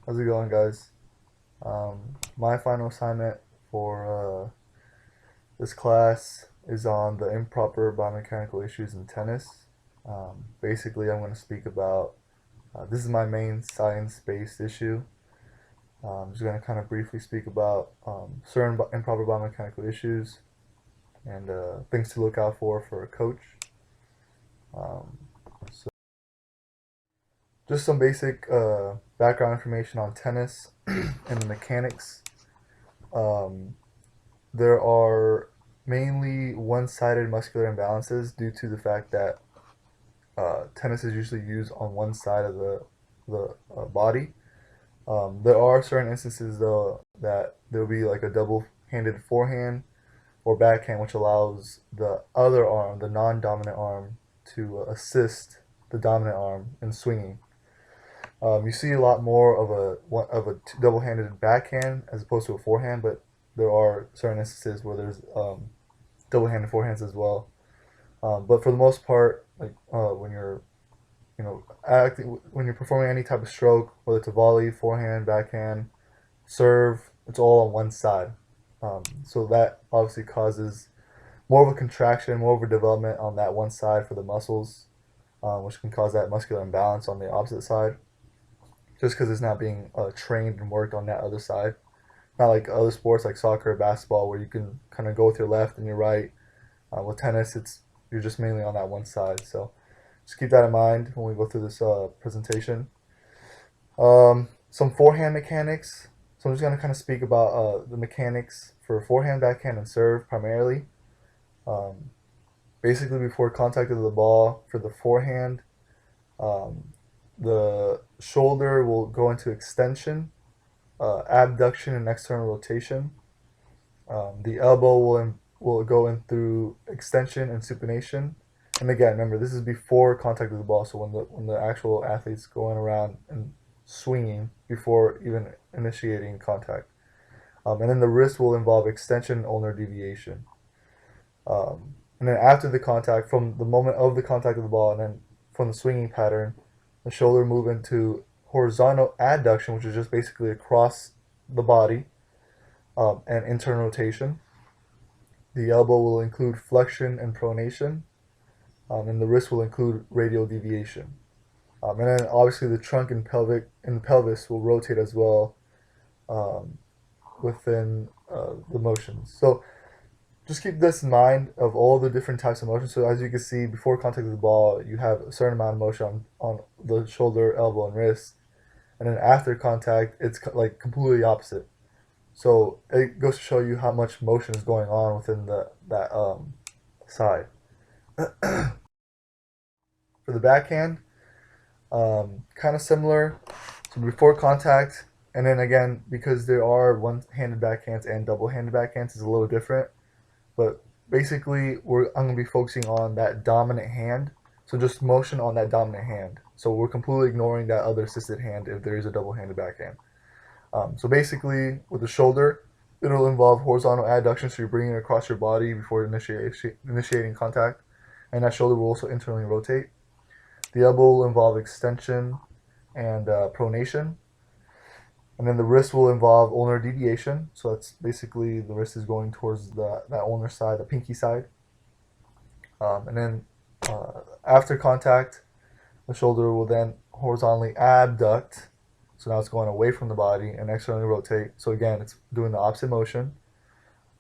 How's it going, guys? My final assignment for this class is on the improper biomechanical issues in tennis. Basically, I'm going to speak about this is my main science-based issue. I'm just going to kind of briefly speak about certain improper biomechanical issues and things to look out for a coach. Um, so, just some basic background information on tennis and the mechanics. Um, There are mainly one-sided muscular imbalances due to the fact that tennis is usually used on one side of the body. There are certain instances though that there will be like a double-handed forehand or backhand, which allows the other arm, the non-dominant arm, to assist the dominant arm in swinging. You see a lot more of a double-handed backhand as opposed to a forehand, but there are certain instances where there's double-handed forehands as well. But for the most part, like when you're acting when you're performing any type of stroke, whether it's a volley, forehand, backhand, serve, it's all on one side. So that obviously causes more of a contraction, more of a development on that one side for the muscles, which can cause that muscular imbalance on the opposite side, just because it's not being trained and worked on that other side. Not like other sports like soccer or basketball where you can kind of go with your left and your right. With tennis, it's you're just mainly on that one side. So just keep that in mind when we go through this presentation. Some forehand mechanics. So I'm just going to kind of speak about the mechanics for forehand, backhand, and serve primarily. Um, Basically, before contact of the ball for the forehand, um, the shoulder will go into extension, abduction, and external rotation. The elbow will go in through extension and supination. And again, remember this is before contact with the ball. So when the actual athlete's going around and swinging before even initiating contact, and then the wrist will involve extension and ulnar deviation. And then after the contact, from the moment of the contact of the ball, and then from the swinging pattern, the shoulder move into horizontal adduction, which is just basically across the body, and internal rotation. The elbow will include flexion and pronation, and the wrist will include radial deviation. And then obviously the trunk and the pelvis will rotate as well um, within the motions. So just keep this in mind of all the different types of motions. So as you can see, before contact with the ball, you have a certain amount of motion on the shoulder, elbow, and wrist. And then after contact, it's like completely opposite. So it goes to show you how much motion is going on within that side. For the backhand, kind of similar. So before contact, and then again, because there are one-handed backhands and double-handed backhands, is a little different. But basically, I'm going to be focusing on that dominant hand. So just motion on that dominant hand. So we're completely ignoring that other assisted hand if there is a double-handed backhand. So basically, with the shoulder, it'll involve horizontal adduction, so you're bringing it across your body before initiating contact, and that shoulder will also internally rotate. The elbow will involve extension and pronation, and then the wrist will involve ulnar deviation. So that's basically the wrist is going towards that ulnar side, the pinky side, and then after contact, the shoulder will then horizontally abduct. So now it's going away from the body and externally rotate. So again, it's doing the opposite motion.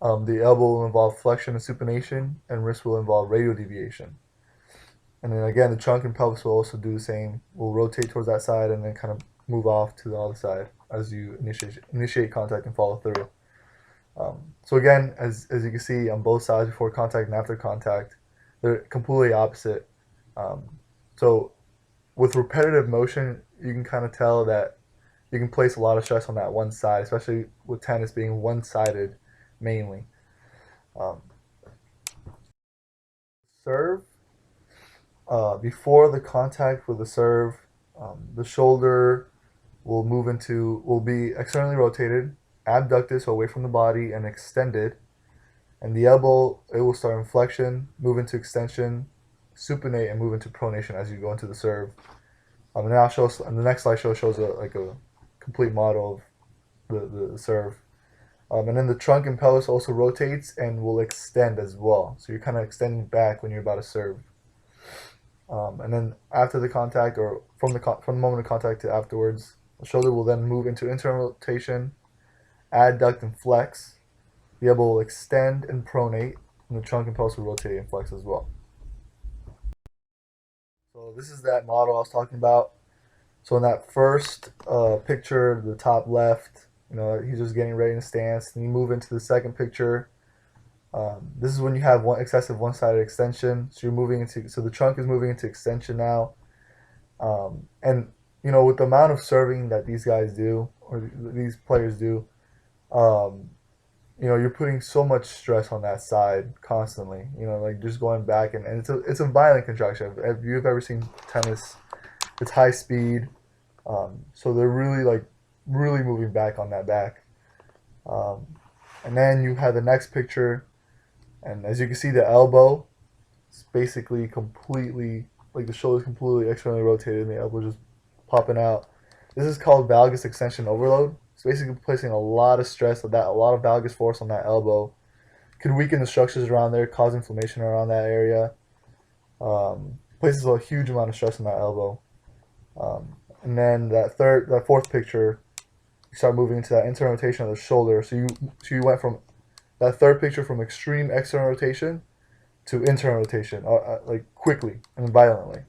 The elbow will involve flexion and supination, and wrist will involve radial deviation. And then again, the trunk and pelvis will also do the same. We'll rotate towards that side and then kind of move off to the other side as you initiate contact and follow through. So again, as you can see on both sides before contact and after contact, they're completely opposite. Um, so with repetitive motion, you can kind of tell that you can place a lot of stress on that one side, especially with tennis being one-sided mainly. Um, Serve, before the contact with the serve, the shoulder will be externally rotated, abducted, so away from the body, and extended. And the elbow, it will start in flexion, move into extension, supinate, and move into pronation as you go into the serve. And then and the next slide shows a complete model of the serve. And then the trunk and pelvis also rotates and will extend as well. So you're kind of extending back when you're about to serve. And then after the contact, or from the moment of contact to afterwards, the shoulder will then move into internal rotation, adduct and flex. The elbow will extend and pronate, and the trunk and pelvis will rotate and flex as well. So this is that model I was talking about. So in that first picture, the top left, he's just getting ready in stance. And you move into the second picture. This is when you have excessive one-sided extension. So you're moving into, so the trunk is moving into extension now. And with the amount of serving that these guys do, or these players do, you're putting so much stress on that side constantly. Like just going back, and it's a violent contraction. If you've ever seen tennis, it's high speed. So they're really moving back on that back. And then you have the next picture, and as you can see, the elbow is basically completely, like the shoulder's completely externally rotated, and the elbow just popping out. This is called valgus extension overload. It's basically placing a lot of stress on that, a lot of valgus force on that elbow. Could weaken the structures around there, cause inflammation around that area. Places a huge amount of stress on that elbow. And then that fourth picture, you start moving into that internal rotation of the shoulder. So you went from that third picture from extreme external rotation to internal rotation, like quickly and violently.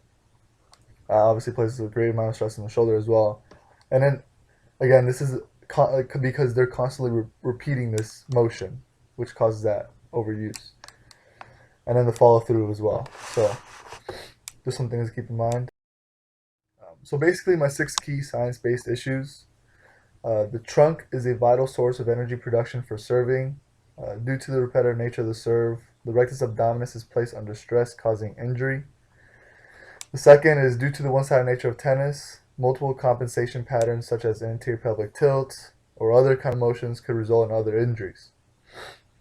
Obviously places a great amount of stress on the shoulder as well. And then again, this is because they're constantly repeating this motion, which causes that overuse. And then the follow through as well. So just some things to keep in mind. So basically, my 6 key science-based issues. The trunk is a vital source of energy production for serving. Due to the repetitive nature of the serve, the rectus abdominis is placed under stress, causing injury. The second is due to the one-sided nature of tennis, multiple compensation patterns such as anterior pelvic tilt or other kind of motions could result in other injuries.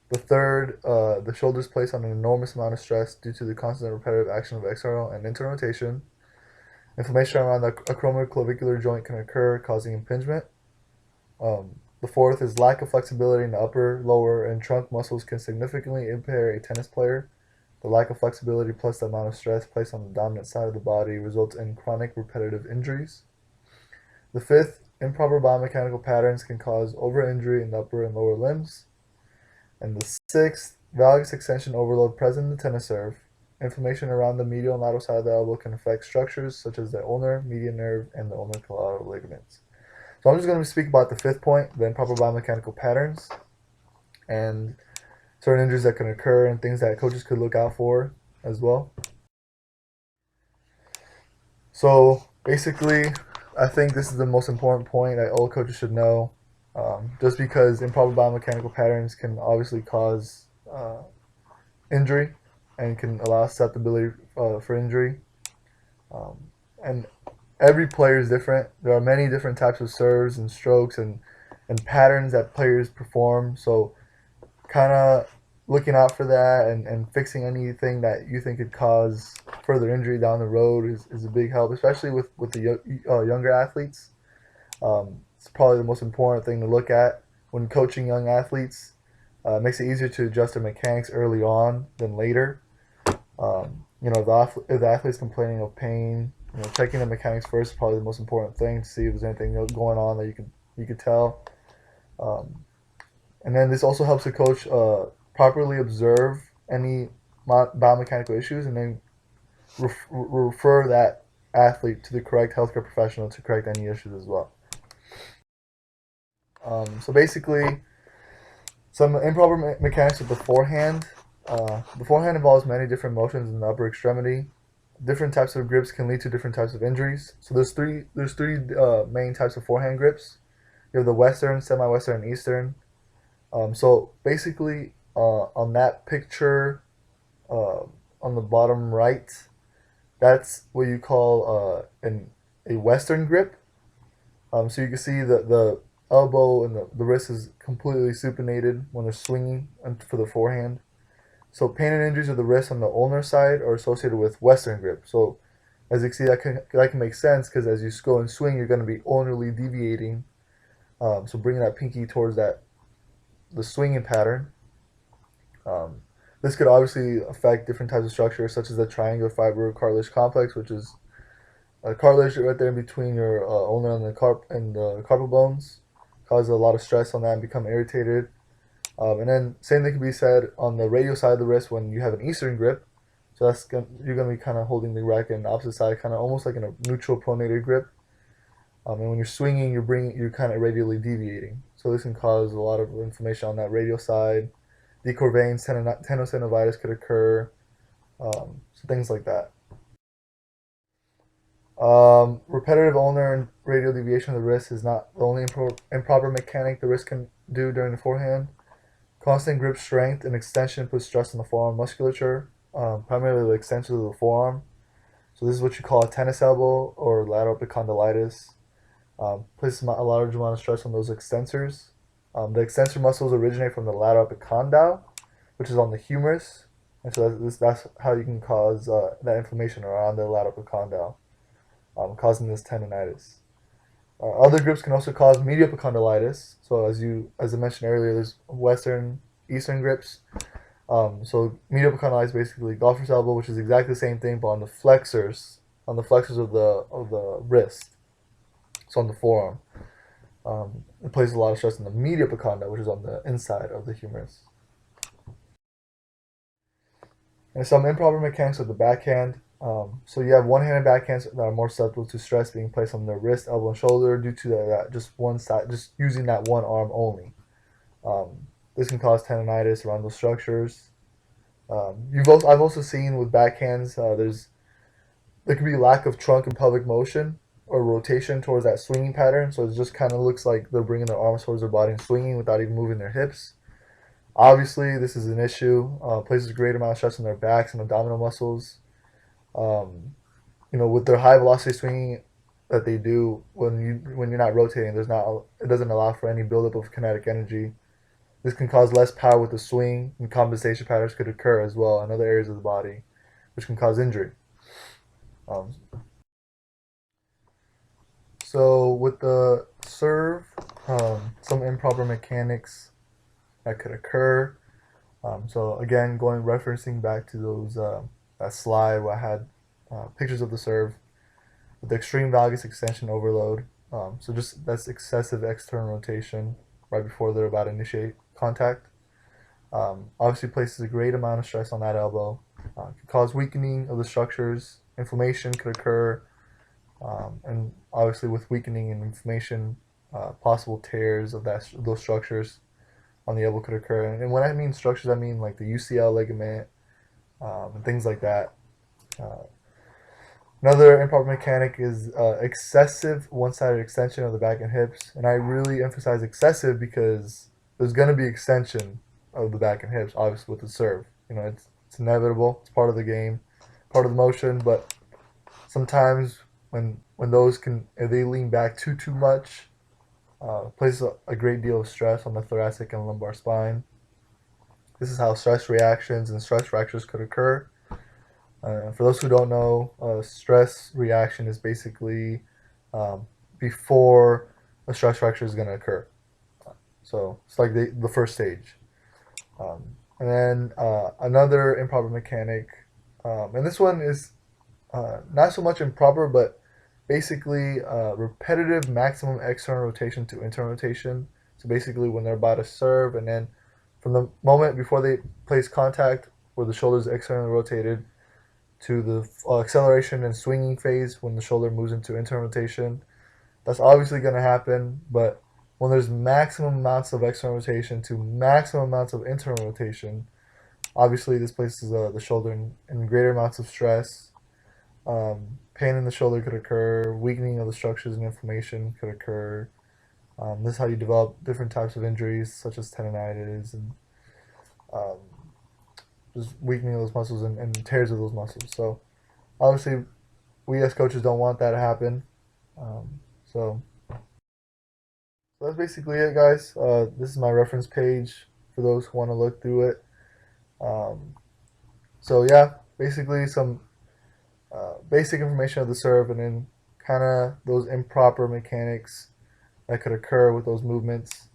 The third, the shoulder is placed under an enormous amount of stress due to the constant repetitive action of external and internal rotation. Inflammation around the acromioclavicular joint can occur, causing impingement. The fourth is lack of flexibility in the upper, lower, and trunk muscles can significantly impair a tennis player. The lack of flexibility plus the amount of stress placed on the dominant side of the body results in chronic repetitive injuries. The fifth, improper biomechanical patterns can cause over-injury in the upper and lower limbs. And the sixth, valgus extension overload present in the tennis serve. Inflammation around the medial and lateral side of the elbow can affect structures such as the ulnar, median nerve, and the ulnar collateral ligaments. So I'm just going to speak about the fifth point, the improper biomechanical patterns, and certain injuries that can occur and things that coaches could look out for as well. So basically, I think this is the most important point that all coaches should know. Just because improper biomechanical patterns can obviously cause injury and can allow susceptibility for injury. And every player is different. There are many different types of serves and strokes and patterns that players perform. So kind of looking out for that and fixing anything that you think could cause further injury down the road is a big help, especially with the younger athletes. It's probably the most important thing to look at when coaching young athletes. It makes it easier to adjust their mechanics early on than later. If the athlete's complaining of pain, checking the mechanics first is probably the most important thing to see if there's anything going on that you could tell. And then this also helps the coach properly observe any biomechanical issues and then refer that athlete to the correct healthcare professional to correct any issues as well. So basically, some improper mechanics of the forehand. The forehand involves many different motions in the upper extremity. Different types of grips can lead to different types of injuries. So there's three main types of forehand grips. You have the Western, semi-Western, and Eastern. So basically, on that picture, on the bottom right, that's what you call a Western grip. So you can see the elbow and the wrist is completely supinated when they're swinging for the forehand. So pain and injuries of the wrist on the ulnar side are associated with Western grip. So as you can see, that can make sense because as you go and swing, you're going to be ulnarly deviating So bringing that pinky towards the swinging pattern. Um, this could obviously affect different types of structures, such as the triangular fiber cartilage complex, which is a cartilage right there in between your ulna and the carpal bones. Causes a lot of stress on that and become irritated. And then same thing can be said on the radial side of the wrist when you have an eastern grip. So you're gonna be kind of holding the racket on the opposite side, kind of almost like in a neutral pronated grip. And when you're swinging, you're kind of radially deviating. So this can cause a lot of inflammation on that radial side. Decorvains, tenosynovitis could occur. So things like that. Repetitive ulnar and radial deviation of the wrist is not the only improper mechanic the wrist can do during the forehand. Constant grip strength and extension puts stress on the forearm musculature, primarily the extension of the forearm. So this is what you call a tennis elbow or lateral epicondylitis. Places a large amount of stress on those extensors. The extensor muscles originate from the lateral epicondyle, which is on the humerus, and so that's how you can cause that inflammation around the lateral epicondyle, causing this tendonitis. Other groups can also cause medial epicondylitis. So as I mentioned earlier, there's western, eastern grips. So medial epicondylitis is basically golfer's elbow, which is exactly the same thing, but on the flexors of the wrist. So on the forearm. It places a lot of stress on the medial epicondyle, which is on the inside of the humerus. And some improper mechanics of the backhand. So you have one-handed backhands that are more susceptible to stress being placed on the wrist, elbow, and shoulder due to that just one side, just using that one arm only. This can cause tendonitis around those structures. I've also seen with backhands there could be lack of trunk and pelvic motion or rotation towards that swinging pattern. So it just kind of looks like they're bringing their arms towards their body and swinging without even moving their hips. Obviously, this is an issue. Places a great amount of stress on their backs and abdominal muscles. Um, with their high velocity swinging that they do when you're not rotating, it doesn't allow for any buildup of kinetic energy. This can cause less power with the swing, and compensation patterns could occur as well in other areas of the body, which can cause injury. Um, so with the serve, some improper mechanics that could occur. So again, referencing back to that slide where I had pictures of the serve with the extreme valgus extension overload. So just that's excessive external rotation right before they're about to initiate contact. Obviously places a great amount of stress on that elbow. Can cause weakening of the structures. Inflammation could occur, and obviously with weakening and inflammation, possible tears of those structures on the elbow could occur. And when I mean structures, I mean like the UCL ligament and things like that. Uh, Another improper mechanic is excessive one-sided extension of the back and hips, and I really emphasize excessive because there's going to be extension of the back and hips, obviously with the serve. It's inevitable. It's part of the game, part of the motion. But sometimes when if they lean back too much, places a great deal of stress on the thoracic and lumbar spine. This is how stress reactions and stress fractures could occur. For those who don't know, stress reaction is basically um, before a stress fracture is going to occur. So it's like the first stage. And then another improper mechanic, and this one is not so much improper, but basically repetitive maximum external rotation to internal rotation. So basically, when they're about to serve, and then from the moment before they place contact, where the shoulder is externally rotated, to the acceleration and swinging phase when the shoulder moves into internal rotation. That's obviously going to happen, but when there's maximum amounts of external rotation to maximum amounts of internal rotation, obviously this places the shoulder in greater amounts of stress. Pain in the shoulder could occur, weakening of the structures and inflammation could occur. This is how you develop different types of injuries, such as tendonitis and um, just weakening of those muscles and tears of those muscles. So obviously, we as coaches don't want that to happen. Um, so, so that's basically it, guys. This is my reference page for those who want to look through it. Um, so yeah, basically some basic information of the serve, and then kind of those improper mechanics that could occur with those movements,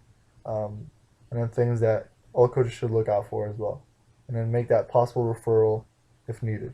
and then things that all coaches should look out for as well, and then make that possible referral if needed.